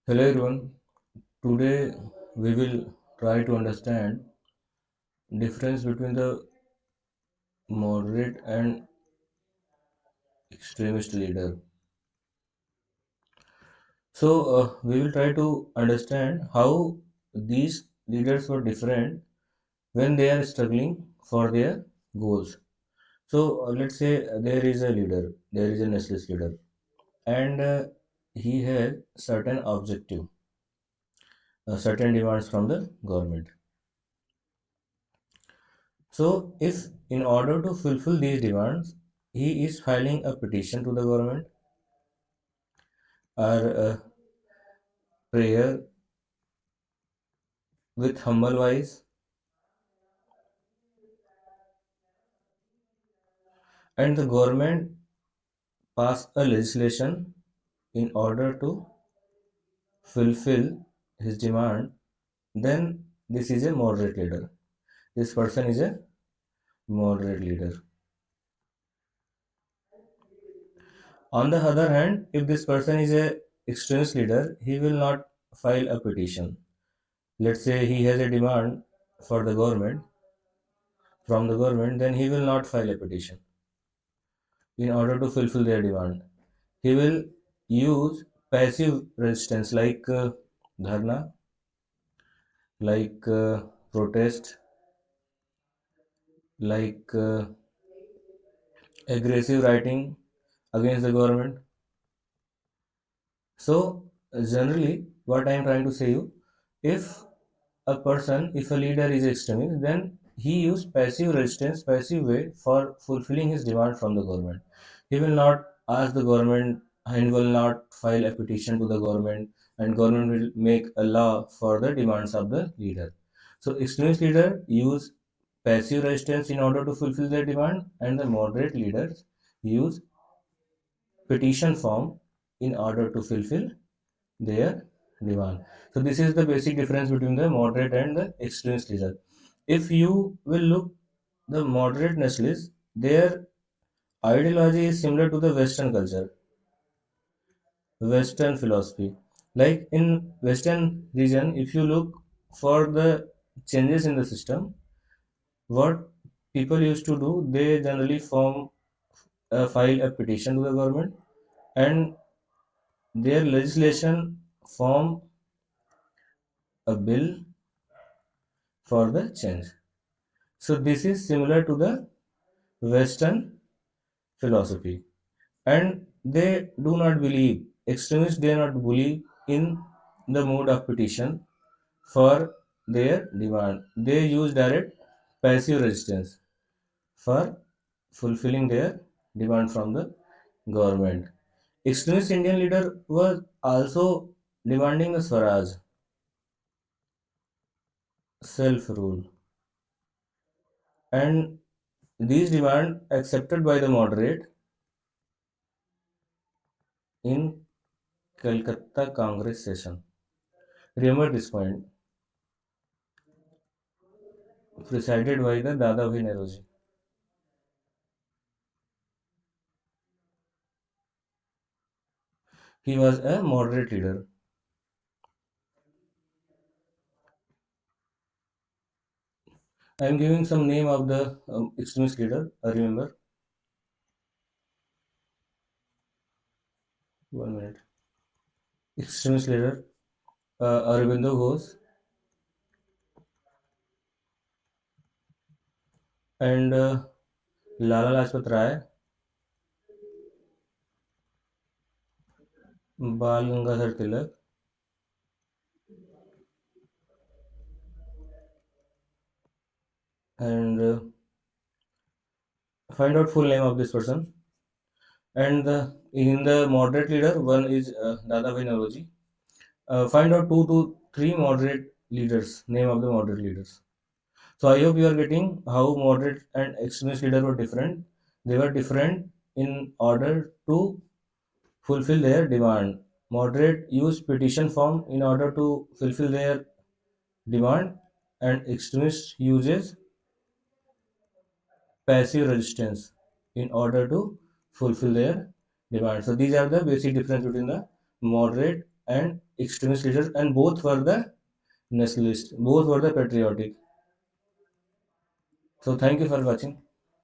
Hello everyone. Today we will try to understand difference between the moderate and extremist leader. We will try to understand how these leaders were different when they are struggling for their goals. Let's say there is a leader, there is a nationalist leader, and he has certain objective, certain demands from the government. So, if in order to fulfill these demands, he is filing a petition to the government or a prayer with humble voice, and the government pass a legislation in order to fulfill his demand, then this is a moderate leader. This person is a moderate leader. On the other hand, if this person is a extremist leader, he will not file a petition. Let's say he has a demand for the government from the government, then he will not file a petition in order to fulfill their demand. He will use passive resistance like dharna, like protest, like aggressive writing against the government. So, generally, what I am trying to say you, if a person, if a leader is extremist, then he use passive resistance, passive way for fulfilling his demand from the government. He will not ask the government and will not file a petition to the government, and government will make a law for the demands of the leader. So extremist leader use passive resistance in order to fulfill their demand, and the moderate leaders use petition form in order to fulfill their demand. So this is the basic difference between the moderate and the extremist leader. If you will look the moderate nationalists, their ideology is similar to the Western culture, Western philosophy. Like in Western region, if you look for the changes in the system, what people used to do, they generally file a petition to the government, and their legislation form a bill for the change. So this is similar to the Western philosophy, and they do not believe, extremists do not believe in the mode of petition for their demand. They use direct passive resistance for fulfilling their demand from the government. Extremist Indian leader was also demanding the Swaraj, self rule, and these demand accepted by the moderate in Calcutta Congress session. Remember this point, presided by the Dadabhai Naoroji. He was a moderate leader. I am giving some name of the extremist leader. Remember, 1 minute. Extremist leader Aurobindo Ghosh and Lala Lajpat Rai, Bal Gangadhar Tilak, and find out full name of this person. And in the moderate leader, one is Dadabhai Naoroji. Find out 2 to 3 moderate leaders. Name of the moderate leaders. So I hope you are getting how moderate and extremist leader were different. They were different in order to fulfill their demand. Moderate use petition form in order to fulfill their demand, and extremist uses passive resistance in order to fulfill their demand. So these are the basic difference between the moderate and extremist leaders, and both were the nationalist, both were the patriotic. So thank you for watching.